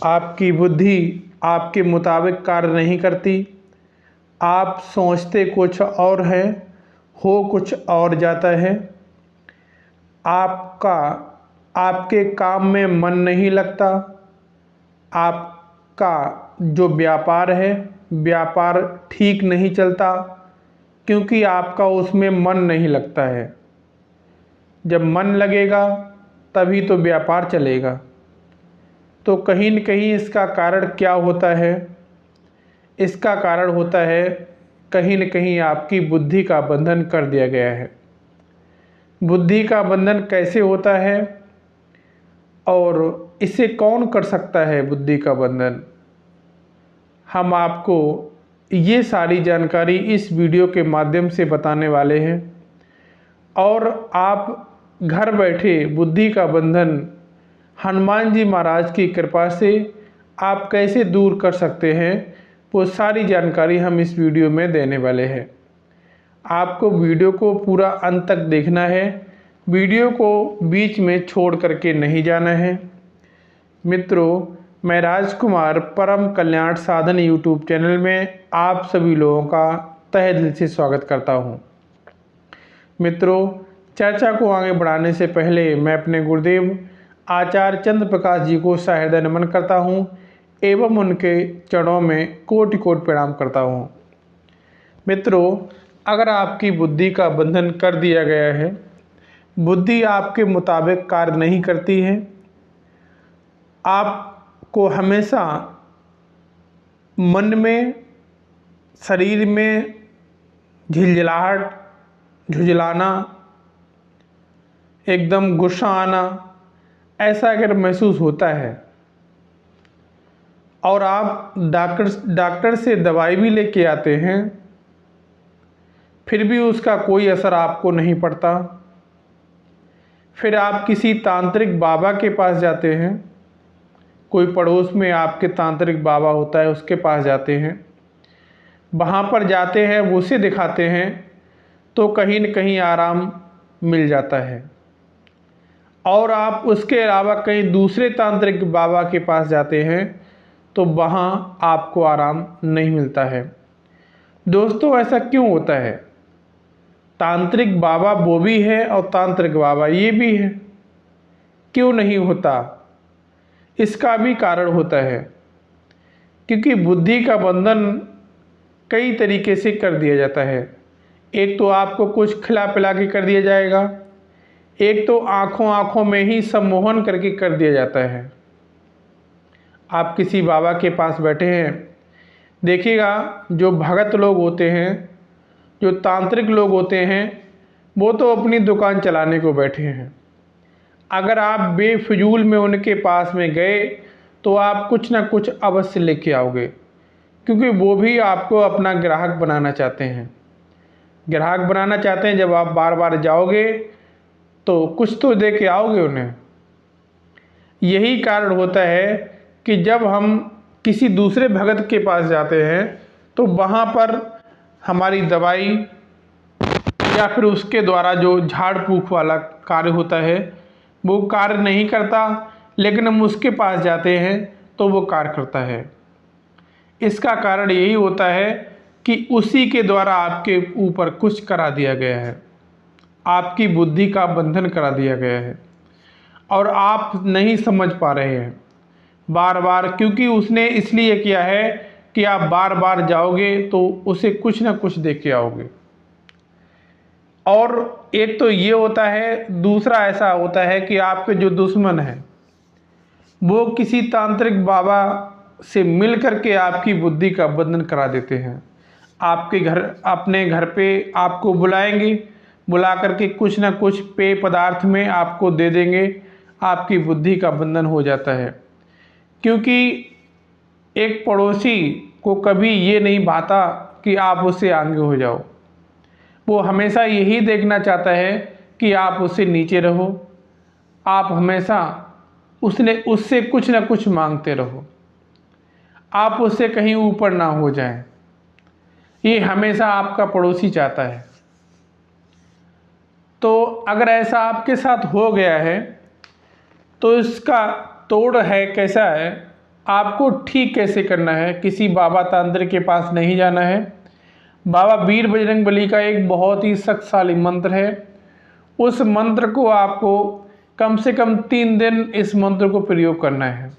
आपकी बुद्धि आपके मुताबिक कार्य नहीं करती। आप सोचते कुछ और है, हो कुछ और जाता है। आपका आपके काम में मन नहीं लगता। आपका जो व्यापार है, व्यापार ठीक नहीं चलता, क्योंकि आपका उसमें मन नहीं लगता है। जब मन लगेगा तभी तो व्यापार चलेगा। तो कहीं न कहीं इसका कारण क्या होता है? इसका कारण होता है कहीं न कहीं आपकी बुद्धि का बंधन कर दिया गया है। बुद्धि का बंधन कैसे होता है और इसे कौन कर सकता है बुद्धि का बंधन? हम आपको ये सारी जानकारी इस वीडियो के माध्यम से बताने वाले हैं और आप घर बैठे बुद्धि का बंधन हनुमान जी महाराज की कृपा से आप कैसे दूर कर सकते हैं, वो सारी जानकारी हम इस वीडियो में देने वाले हैं। आपको वीडियो को पूरा अंत तक देखना है, वीडियो को बीच में छोड़ करके नहीं जाना है। मित्रों, मैं राजकुमार परम कल्याण साधन यूट्यूब चैनल में आप सभी लोगों का तहे दिल से स्वागत करता हूं। मित्रों, चर्चा को आगे बढ़ाने से पहले मैं अपने गुरुदेव आचार्य चंद्र प्रकाश जी को सहृदय नमन करता हूं एवं उनके चरणों में कोटि कोटि प्रणाम करता हूं। मित्रों, अगर आपकी बुद्धि का बंधन कर दिया गया है, बुद्धि आपके मुताबिक कार्य नहीं करती है, आपको हमेशा मन में, शरीर में झिलझिलाहट, झुंझलाना, एकदम गुस्सा आना, ऐसा अगर महसूस होता है और आप डॉक्टर से दवाई भी लेके आते हैं, फिर भी उसका कोई असर आपको नहीं पड़ता, फिर आप किसी तांत्रिक बाबा के पास जाते हैं, कोई पड़ोस में आपके तांत्रिक बाबा होता है उसके पास जाते हैं, वहाँ पर जाते हैं, वो उसे दिखाते हैं, तो कहीं न कहीं आराम मिल जाता है। और आप उसके अलावा कहीं दूसरे तांत्रिक बाबा के पास जाते हैं तो वहाँ आपको आराम नहीं मिलता है। दोस्तों, ऐसा क्यों होता है? तांत्रिक बाबा वो भी है और तांत्रिक बाबा ये भी है। क्यों नहीं होता? इसका भी कारण होता है, क्योंकि बुद्धि का बंधन कई तरीके से कर दिया जाता है। एक तो आपको कुछ खिला पिला के कर दिया जाएगा, एक तो आँखों आँखों में ही सम्मोहन करके कर दिया जाता है। आप किसी बाबा के पास बैठे हैं, देखिएगा जो भगत लोग होते हैं, जो तांत्रिक लोग होते हैं, वो तो अपनी दुकान चलाने को बैठे हैं। अगर आप बेफजूल में उनके पास में गए तो आप कुछ ना कुछ अवश्य लेके आओगे, क्योंकि वो भी आपको अपना ग्राहक बनाना चाहते हैं। ग्राहक बनाना चाहते हैं, जब आप बार बार जाओगे तो कुछ तो दे के आओगे उन्हें। यही कारण होता है कि जब हम किसी दूसरे भगत के पास जाते हैं तो वहाँ पर हमारी दवाई या फिर उसके द्वारा जो झाड़ फूँक वाला कार्य होता है वो कार्य नहीं करता, लेकिन हम उसके पास जाते हैं तो वो कार्य करता है। इसका कारण यही होता है कि उसी के द्वारा आपके ऊपर कुछ करा दिया गया है, आपकी बुद्धि का बंधन करा दिया गया है और आप नहीं समझ पा रहे हैं बार बार, क्योंकि उसने इसलिए किया है कि आप बार बार जाओगे तो उसे कुछ ना कुछ दे के आओगे। और एक तो ये होता है, दूसरा ऐसा होता है कि आपके जो दुश्मन हैं वो किसी तांत्रिक बाबा से मिल करके आपकी बुद्धि का बंधन करा देते हैं। आपके घर, अपने घर पे आपको बुलाएंगे, बुला करके कुछ ना कुछ पेय पदार्थ में आपको दे देंगे, आपकी बुद्धि का बंधन हो जाता है। क्योंकि एक पड़ोसी को कभी ये नहीं भाता कि आप उससे आगे हो जाओ, वो हमेशा यही देखना चाहता है कि आप उससे नीचे रहो, आप हमेशा उससे कुछ ना कुछ मांगते रहो, आप उससे कहीं ऊपर ना हो जाएं। ये हमेशा आपका पड़ोसी चाहता है। तो अगर ऐसा आपके साथ हो गया है तो इसका तोड़ है, कैसा है आपको ठीक कैसे करना है, किसी बाबा तांत्रिक के पास नहीं जाना है। बाबा वीर बजरंगबली का एक बहुत ही शक्तिशाली मंत्र है। उस मंत्र को आपको कम से कम 3 दिन इस मंत्र को प्रयोग करना है।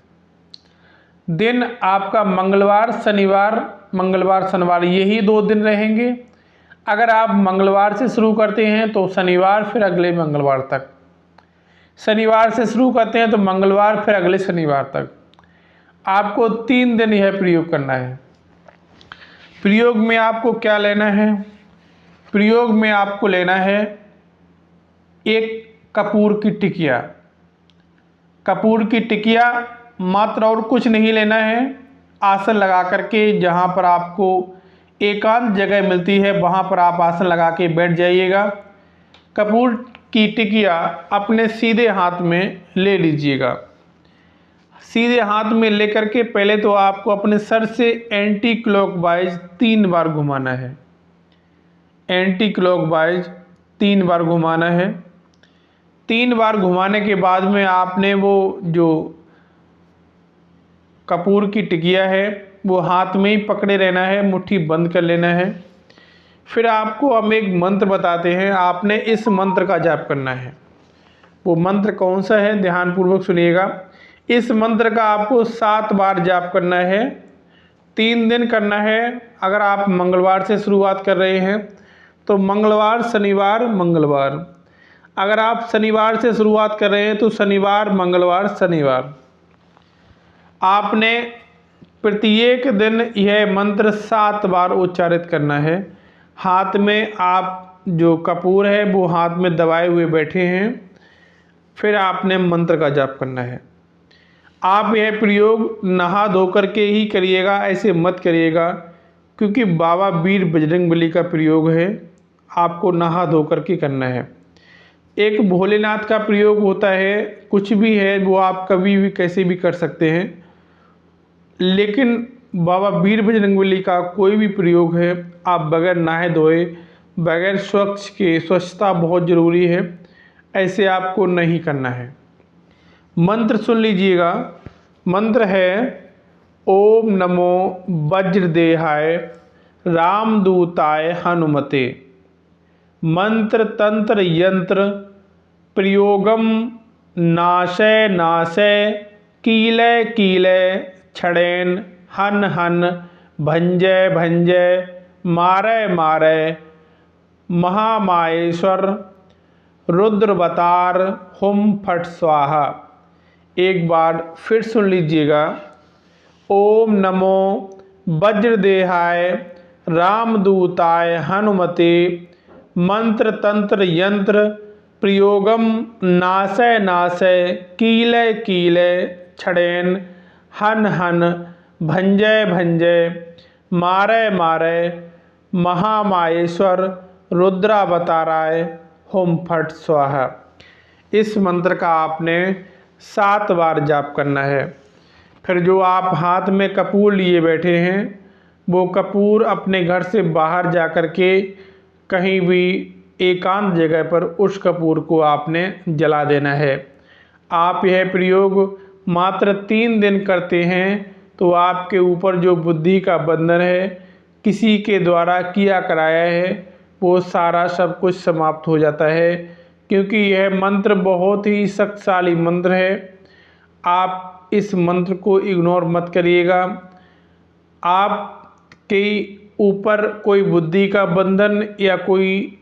दिन आपका मंगलवार शनिवार यही 2 दिन रहेंगे। अगर आप मंगलवार से शुरू करते हैं तो शनिवार फिर अगले मंगलवार तक, शनिवार से शुरू करते हैं तो मंगलवार फिर अगले शनिवार तक, आपको 3 दिन यह प्रयोग करना है। प्रयोग में आपको क्या लेना है? प्रयोग में आपको लेना है एक कपूर की टिकिया। कपूर की टिकिया मात्र, और कुछ नहीं लेना है। आसन लगा करके जहाँ पर आपको एकांत जगह मिलती है वहाँ पर आप आसन लगा के बैठ जाइएगा। कपूर की टिकिया अपने सीधे हाथ में ले लीजिएगा। सीधे हाथ में लेकर के पहले तो आपको अपने सर से एंटी क्लॉकवाइज 3 बार घुमाना है। एंटी क्लॉकवाइज 3 बार घुमाना है। 3 बार घुमाने के बाद में आपने वो जो कपूर की टिकिया है वो हाथ में ही पकड़े रहना है, मुट्ठी बंद कर लेना है। फिर आपको हम एक मंत्र बताते हैं, आपने इस मंत्र का जाप करना है। वो मंत्र कौन सा है, ध्यानपूर्वक सुनिएगा। इस मंत्र का आपको 7 बार जाप करना है, 3 दिन करना है। अगर आप मंगलवार से शुरुआत कर रहे हैं तो मंगलवार शनिवार मंगलवार, अगर आप शनिवार से शुरुआत कर रहे हैं तो शनिवार मंगलवार शनिवार। आपने प्रत्येक दिन यह मंत्र 7 बार उच्चारित करना है। हाथ में आप जो कपूर है वो हाथ में दबाए हुए बैठे हैं। फिर आपने मंत्र का जाप करना है। आप यह प्रयोग नहा धो करके ही करिएगा, ऐसे मत करिएगा, क्योंकि बाबा वीर बजरंगबली का प्रयोग है, आपको नहा धो करके करना है। एक भोलेनाथ का प्रयोग होता है, कुछ भी है वो आप कभी भी कैसे भी कर सकते हैं, लेकिन बाबा वीर बजरंगबली का कोई भी प्रयोग है आप बगैर नहाए धोए, बगैर स्वच्छता बहुत ज़रूरी है, ऐसे आपको नहीं करना है। मंत्र सुन लीजिएगा। मंत्र है ओम नमो वज्रदेहाय रामदूताय हनुमते। मंत्र तंत्र यंत्र प्रयोगम नाशय नाशय कीलय कीलय छड़ेन हन हन भंजय भंजय मारय मारय महामाहेश्वर रुद्रवतार हुम फट स्वाहा। एक बार फिर सुन लीजिएगा। ओम नमो वज्रदेहाय रामदूताय हनुमते। मंत्र तंत्र यंत्र प्रयोगम नाशय नाशय कीलय कीलय छड़ेन हन हन भंजय भंजय मारय मारय महामाहेश्वर रुद्रावताराय हुम फट स्वाहा। इस मंत्र का आपने 7 बार जाप करना है। फिर जो आप हाथ में कपूर लिए बैठे हैं वो कपूर अपने घर से बाहर जा कर के कहीं भी एकांत जगह पर उस कपूर को आपने जला देना है। आप यह प्रयोग मात्र 3 दिन करते हैं तो आपके ऊपर जो बुद्धि का बंधन है, किसी के द्वारा किया कराया है, वो सारा सब कुछ समाप्त हो जाता है, क्योंकि यह मंत्र बहुत ही शक्तिशाली मंत्र है। आप इस मंत्र को इग्नोर मत करिएगा। आपके ऊपर कोई बुद्धि का बंधन या कोई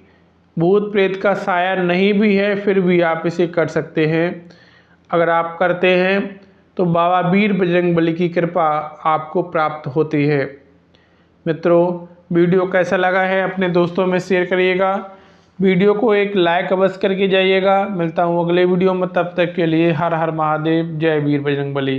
भूत प्रेत का साया नहीं भी है, फिर भी आप इसे कर सकते हैं। अगर आप करते हैं तो बाबा वीर बजरंगबली की कृपा आपको प्राप्त होती है। मित्रों, वीडियो कैसा लगा है अपने दोस्तों में शेयर करिएगा। वीडियो को एक लाइक अवश्य करके जाइएगा। मिलता हूँ अगले वीडियो में, तब तक के लिए हर हर महादेव, जय वीर बजरंगबली।